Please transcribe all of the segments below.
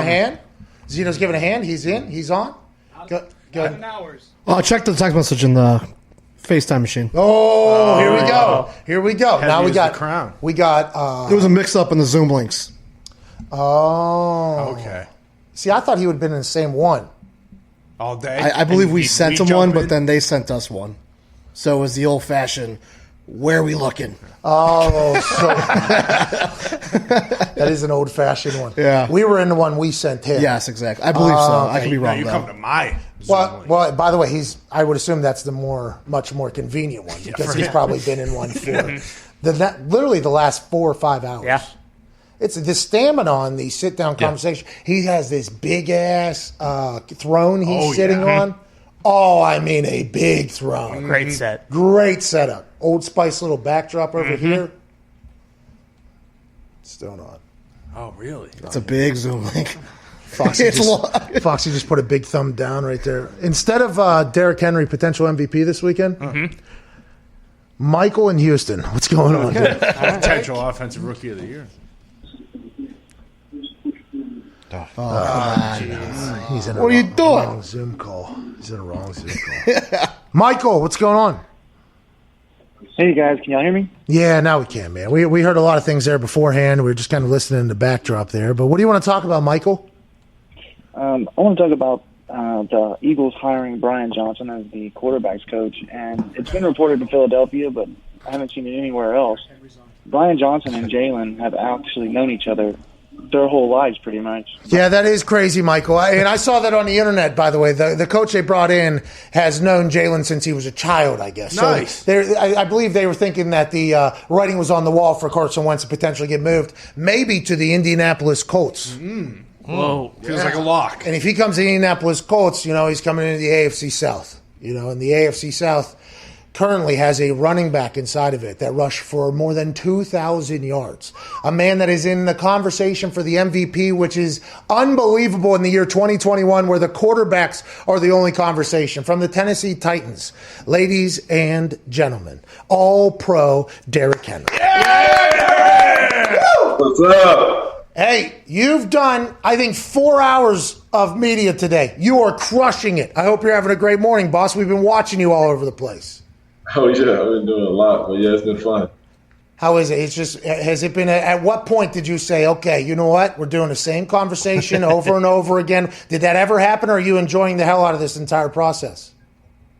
hand. Zeno's giving a hand. He's in. He's on. Go. 7 hours. Oh, check the text message in the FaceTime machine. Oh, here we go. Here we go. Now we got the crown. We got. There was a mix-up in the Zoom links. Oh. Okay. See, I thought he would have been in the same one. All day. I believe we sent him one, jump in? but then they sent us one. So it was the old-fashioned, where are we looking? Oh, so that is an old-fashioned one. Yeah. We were in the one we sent him. Yes, exactly. I believe so. I could be Now wrong, you though. come to my Zoom link. Well, by the way, I would assume that's the much more convenient one because he's probably been in one for literally the last 4 or 5 hours. Yeah. It's the stamina on the sit-down conversation. He has this big-ass throne he's sitting on. Oh, I mean a big throne. Great set. Great setup. Old Spice little backdrop over here. Still not. Oh, really? It's a big Zoom link. Foxy just put a big thumb down right there. Instead of Derrick Henry, potential MVP this weekend, Michael in Houston. What's going on, dude? Potential offensive rookie of the year. He's in a What are you wrong doing? Zoom call. He's in a wrong Zoom call. Michael, what's going on? Hey guys, can y'all hear me? Yeah, now we can, man. We heard a lot of things there beforehand. We were just kind of listening in the backdrop there. But what do you want to talk about, Michael? I want to talk about the Eagles hiring Brian Johnson as the quarterbacks coach, and it's been reported in Philadelphia, but I haven't seen it anywhere else. Brian Johnson and Jalen have actually known each other their whole lives, pretty much. Yeah, that is crazy, Michael. And I saw that on the internet, by the way. The coach they brought in has known Jalen since he was a child, I guess. Nice. So I believe they were thinking that the writing was on the wall for Carson Wentz to potentially get moved, maybe to the Indianapolis Colts. Whoa. Feels like a lock. And if he comes to the Indianapolis Colts, he's coming into the AFC South. And the AFC South currently has a running back inside of it that rushed for more than 2,000 yards. A man that is in the conversation for the MVP, which is unbelievable in the year 2021, where the quarterbacks are the only conversation. From the Tennessee Titans, ladies and gentlemen, all-pro Derrick Henry. What's up? Hey, you've done, I think, 4 hours of media today. You are crushing it. I hope you're having a great morning, boss. We've been watching you all over the place. Oh, yeah, I've been doing a lot, but yeah, it's been fun. How is it? Has it been, at what point did you say, okay, you know what? We're doing the same conversation over and over again. Did that ever happen, or are you enjoying the hell out of this entire process?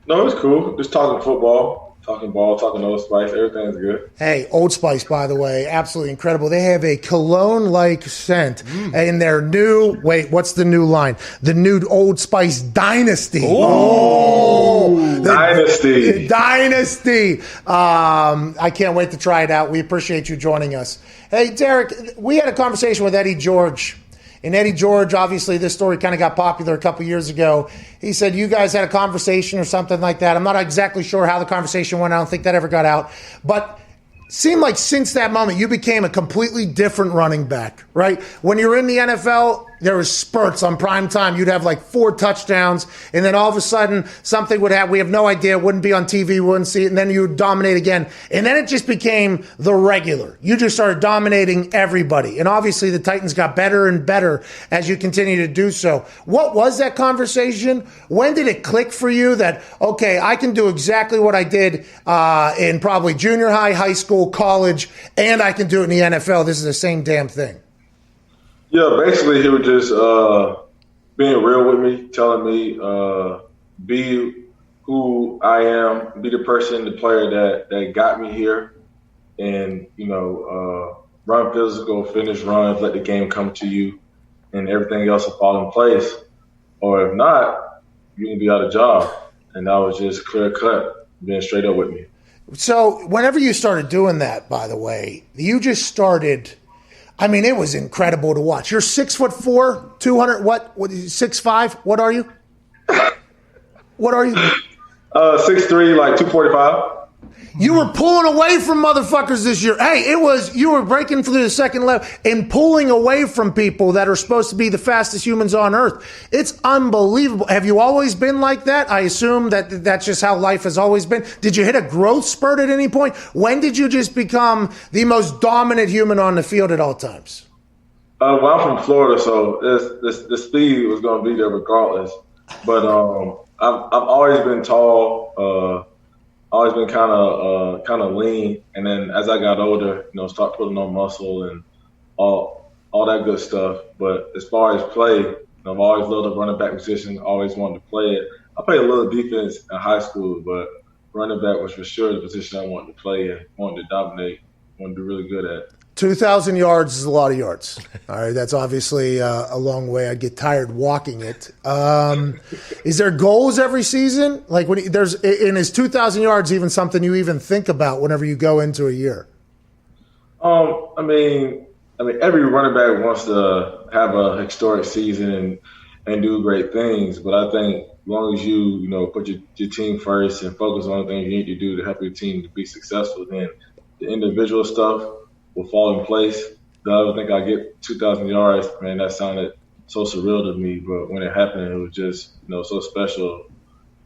No, it's cool. Just talking football, talking ball, talking Old Spice. Everything's good. Hey, Old Spice, by the way, absolutely incredible. They have a cologne-like scent in their new, what's the new line? The new Old Spice Dynasty. Dynasty. Dynasty. I can't wait to try it out. We appreciate you joining us. Hey, Derek, we had a conversation with Eddie George. And Eddie George, obviously, this story kind of got popular a couple years ago. He said you guys had a conversation or something like that. I'm not exactly sure how the conversation went. I don't think that ever got out. But seemed like since that moment, you became a completely different running back, right? When you're in the NFL, there was spurts on prime time. You'd have like 4 touchdowns, and then all of a sudden something would happen. We have no idea. It wouldn't be on TV. We wouldn't see it, and then you would dominate again. And then it just became the regular. You just started dominating everybody. And obviously the Titans got better and better as you continue to do so. What was that conversation? When did it click for you that, okay, I can do exactly what I did in probably junior high, high school, college, and I can do it in the NFL? This is the same damn thing. Yeah, basically he was just being real with me, telling me be who I am, be the person, the player that got me here, and, run physical, finish runs, let the game come to you, and everything else will fall in place. Or if not, you can be out of job. And that was just clear cut, being straight up with me. So whenever you started doing that, by the way, you just started – I mean, it was incredible to watch. You're 6'4", 200, what 6'5"? What are you? What are you? 6'3", like 245. You were pulling away from motherfuckers this year. Hey, you were breaking through the second level and pulling away from people that are supposed to be the fastest humans on earth. It's unbelievable. Have you always been like that? I assume that's just how life has always been. Did you hit a growth spurt at any point? When did you just become the most dominant human on the field at all times? Well, I'm from Florida, so the speed was going to be there regardless. But I've always been tall, always been kind of lean, and then as I got older, start putting on muscle and all that good stuff. But as far as play, I've always loved the running back position. Always wanted to play it. I played a little defense in high school, but running back was for sure the position I wanted to play in, wanted to dominate, wanted to be really good at. 2,000 yards is a lot of yards. All right, that's obviously a long way. I'd get tired walking it. Is there goals every season? Like is 2,000 yards even something you even think about whenever you go into a year? I mean, every running back wants to have a historic season and do great things, but I think as long as you put your team first and focus on the things you need to do to help your team to be successful, then the individual stuff will fall in place. I don't think I get 2,000 yards. Man, that sounded so surreal to me, but when it happened, it was just so special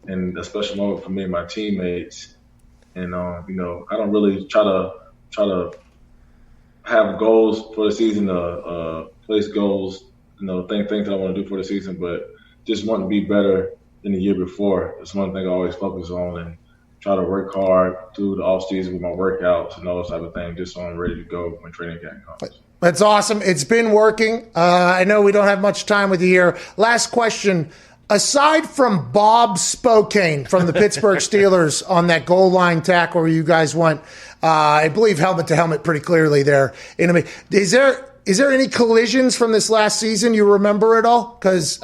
and a special moment for me and my teammates. And I don't really try to have goals for the season, place goals, things that I want to do for the season, but just want to be better than the year before. That's one thing I always focus on and try to work hard through the off season with my workouts and all those type of things, just so I'm ready to go when training camp comes. That's awesome. It's been working. I know we don't have much time with you here. Last question. Aside from Bob Spokane from the Pittsburgh Steelers on that goal line tackle where you guys went, I believe helmet to helmet pretty clearly there. Is there any collisions from this last season you remember at all? Because,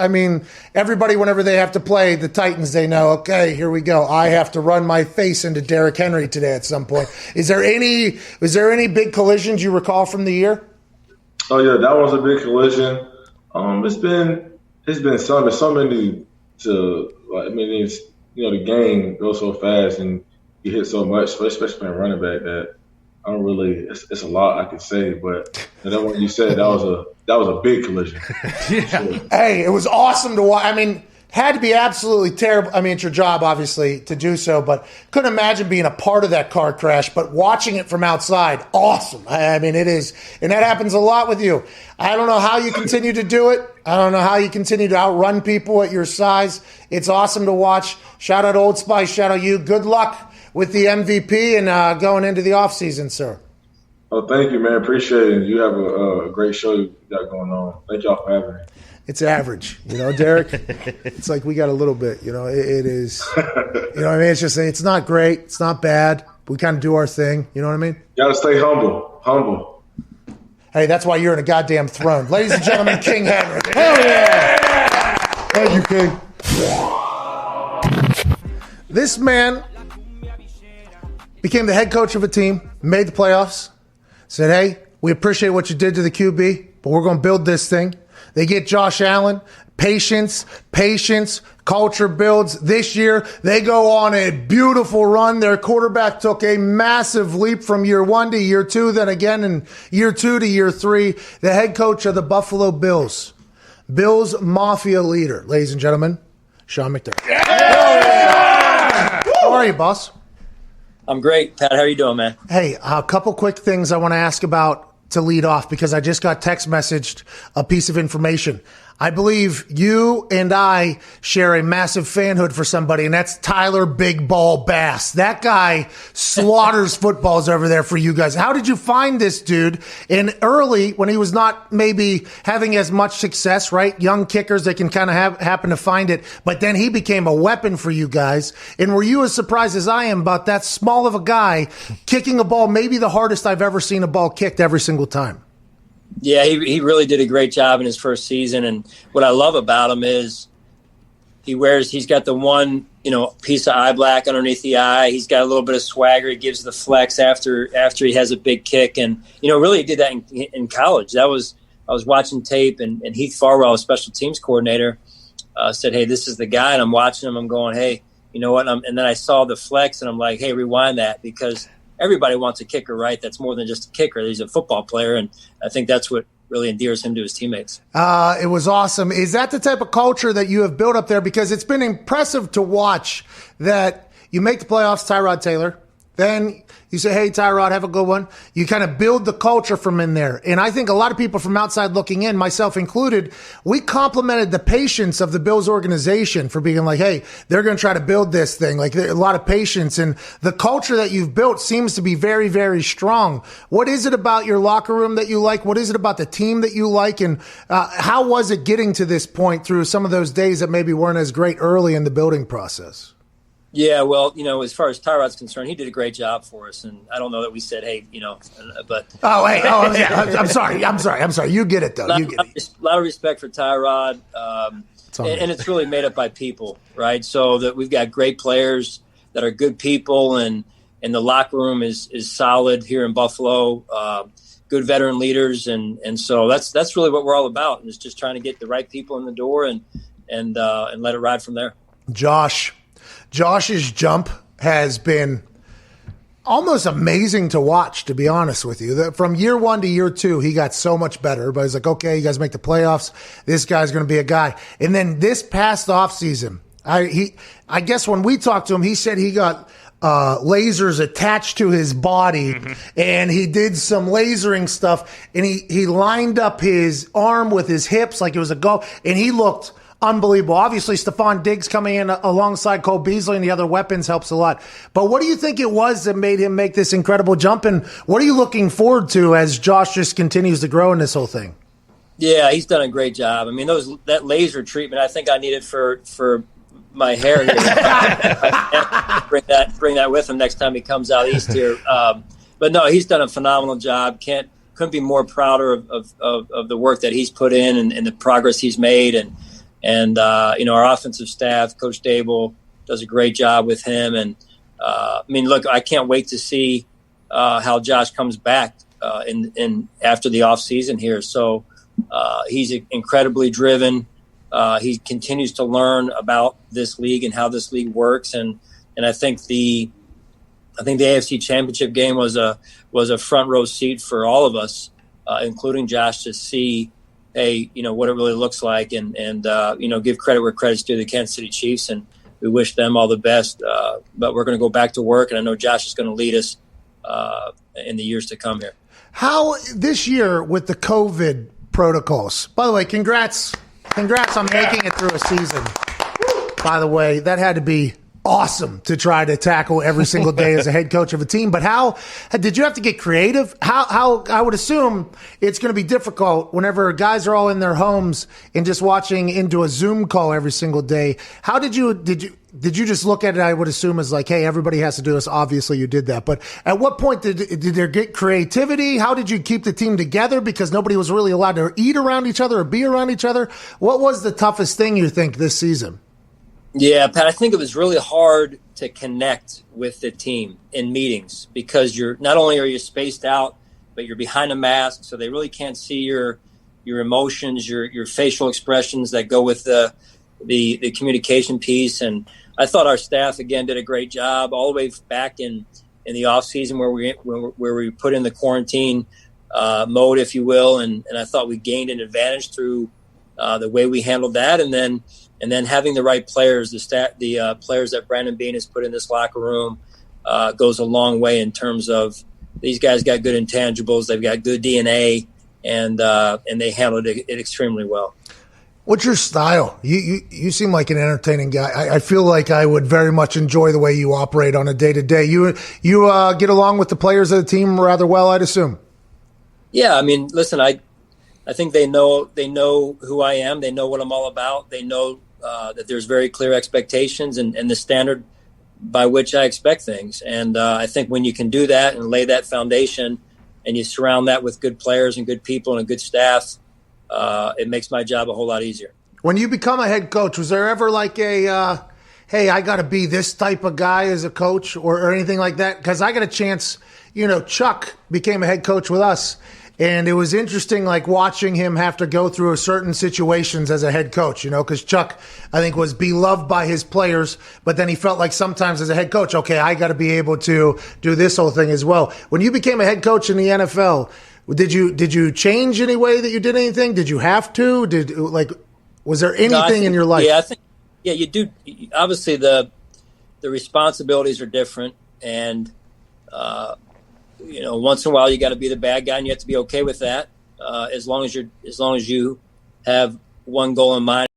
everybody, whenever they have to play the Titans, they know, okay, here we go. I have to run my face into Derrick Henry today at some point. Was there any big collisions you recall from the year? Oh, yeah, that was a big collision. It's been so many the game goes so fast and you hit so much, especially being running back, that I don't really. It's a lot I could say, but that one you said that was a big collision. Yeah. Sure. Hey, it was awesome to watch. Had to be absolutely terrible. It's your job, obviously, to do so, but couldn't imagine being a part of that car crash. But watching it from outside, awesome. It is, and that happens a lot with you. I don't know how you continue to do it. I don't know how you continue to outrun people at your size. It's awesome to watch. Shout out Old Spice. Shout out you. Good luck with the MVP and going into the offseason, sir. Oh, thank you, man. Appreciate it. You have a great show you got going on. Thank y'all for having me. It's average, Derek. It's like we got a little bit, it is. It's just, it's not great. It's not bad. We kind of do our thing. You know what I mean? Got to stay humble. Hey, that's why you're in a goddamn throne. Ladies and gentlemen, King Henry. Hell yeah! Thank you, King. This man became the head coach of a team, made the playoffs, said, hey, we appreciate what you did to the QB, but we're going to build this thing. They get Josh Allen. Patience, culture builds. This year, they go on a beautiful run. Their quarterback took a massive leap from year 1 to year 2, then again in year 2 to year 3. The head coach of the Buffalo Bills. Bills Mafia leader, ladies and gentlemen, Sean McDermott. Yeah! How are you, boss? I'm great. Pat, how are you doing, man? Hey, a couple quick things I want to ask about to lead off because I just got text messaged a piece of information. I believe you and I share a massive fanhood for somebody, and that's Tyler Big Ball Bass. That guy slaughters footballs over there for you guys. How did you find this dude? And early, when he was not maybe having as much success, right? Young kickers, they can kind of happen to find it. But then he became a weapon for you guys. And were you as surprised as I am about that small of a guy kicking a ball, maybe the hardest I've ever seen a ball kicked every single time? Yeah, he really did a great job in his first season. And what I love about him is he's got the one, piece of eye black underneath the eye. He's got a little bit of swagger. He gives the flex after he has a big kick. And, really he did that in college. I was watching tape and Heath Farwell, a special teams coordinator, said, hey, this is the guy. And I'm watching him. I'm going, hey, you know what? And then I saw the flex and I'm like, hey, rewind that because everybody wants a kicker, right? That's more than just a kicker. He's a football player, and I think that's what really endears him to his teammates. It was awesome. Is that the type of culture that you have built up there? Because it's been impressive to watch that you make the playoffs, Tyrod Taylor, Then you say, hey, Tyrod, have a good one. You kind of build the culture from in there. And I think a lot of people from outside looking in, myself included, we complimented the patience of the Bills organization for being like, hey, they're going to try to build this thing. Like a lot of patience. And the culture that you've built seems to be very, very strong. What is it about your locker room that you like? What is it about the team that you like? And how was it getting to this point through some of those days that maybe weren't as great early in the building process? Yeah, well, as far as Tyrod's concerned, he did a great job for us, and I don't know that we said, hey, but yeah, I'm sorry. You get it though. You get it. A lot of respect for Tyrod, and it's really made up by people, right? So that we've got great players that are good people, and the locker room is solid here in Buffalo. Good veteran leaders, and so that's really what we're all about, and it's just trying to get the right people in the door and let it ride from there. Josh's jump has been almost amazing to watch, to be honest with you. From year 1 to year 2, he got so much better. But he's like, okay, you guys make the playoffs. This guy's going to be a guy. And then this past offseason, I guess when we talked to him, he said he got lasers attached to his body, and he did some lasering stuff, and he lined up his arm with his hips like it was a goal, and he looked unbelievable. Obviously, Stephon Diggs coming in alongside Cole Beasley and the other weapons helps a lot. But what do you think it was that made him make this incredible jump? And what are you looking forward to as Josh just continues to grow in this whole thing? Yeah, he's done a great job. I mean, that laser treatment, I think I need it for my hair here. bring that with him next time he comes out east here. But no, he's done a phenomenal job. Couldn't be more prouder of the work that he's put in and the progress he's made. And our offensive staff, Coach Dable, does a great job with him. And look, I can't wait to see how Josh comes back in after the off season here. So he's incredibly driven. He continues to learn about this league and how this league works. And I think the AFC Championship game was a front row seat for all of us, including Josh, to see, hey, what it really looks like, and give credit where credit's due to the Kansas City Chiefs, and we wish them all the best. But we're going to go back to work, and I know Josh is going to lead us in the years to come here. How this year with the COVID protocols? By the way, congrats on making it through a season. By the way, that had to be awesome to try to tackle every single day as a head coach of a team. But how did you have to get creative? How I would assume it's going to be difficult whenever guys are all in their homes and just watching into a Zoom call every single day. How did you just look at it? I would assume as like, hey, everybody has to do this. Obviously you did that. But at what point did there get creativity? How did you keep the team together? Because nobody was really allowed to eat around each other or be around each other. What was the toughest thing you think this season? Yeah, Pat, I think it was really hard to connect with the team in meetings because you're not only are you spaced out, but you're behind a mask, so they really can't see your emotions, your facial expressions that go with the communication piece. And I thought our staff again did a great job all the way back in the off season where we put in the quarantine mode, if you will, and I thought we gained an advantage through the way we handled that, and then having the right players, the players that Brandon Beane has put in this locker room goes a long way in terms of these guys got good intangibles, they've got good DNA, and they handled it extremely well. What's your style? You seem like an entertaining guy. I feel like I would very much enjoy the way you operate on a day-to-day. You get along with the players of the team rather well, I'd assume. Yeah, I mean, listen, I think they know who I am. They know what I'm all about. They know that there's very clear expectations and the standard by which I expect things. And I think when you can do that and lay that foundation and you surround that with good players and good people and a good staff, it makes my job a whole lot easier. When you become a head coach, was there ever like a, hey, I got to be this type of guy as a coach or anything like that? Because I got a chance, Chuck became a head coach with us. And it was interesting, like watching him have to go through certain situations as a head coach, because Chuck, I think, was beloved by his players, but then he felt like sometimes as a head coach, okay, I got to be able to do this whole thing as well. When you became a head coach in the NFL, did you change any way that you did anything? Did you have to? Was there anything in your life? Yeah, you do. Obviously, the responsibilities are different, and Once in a while you got to be the bad guy, and you have to be okay with that. As long as you have one goal in mind.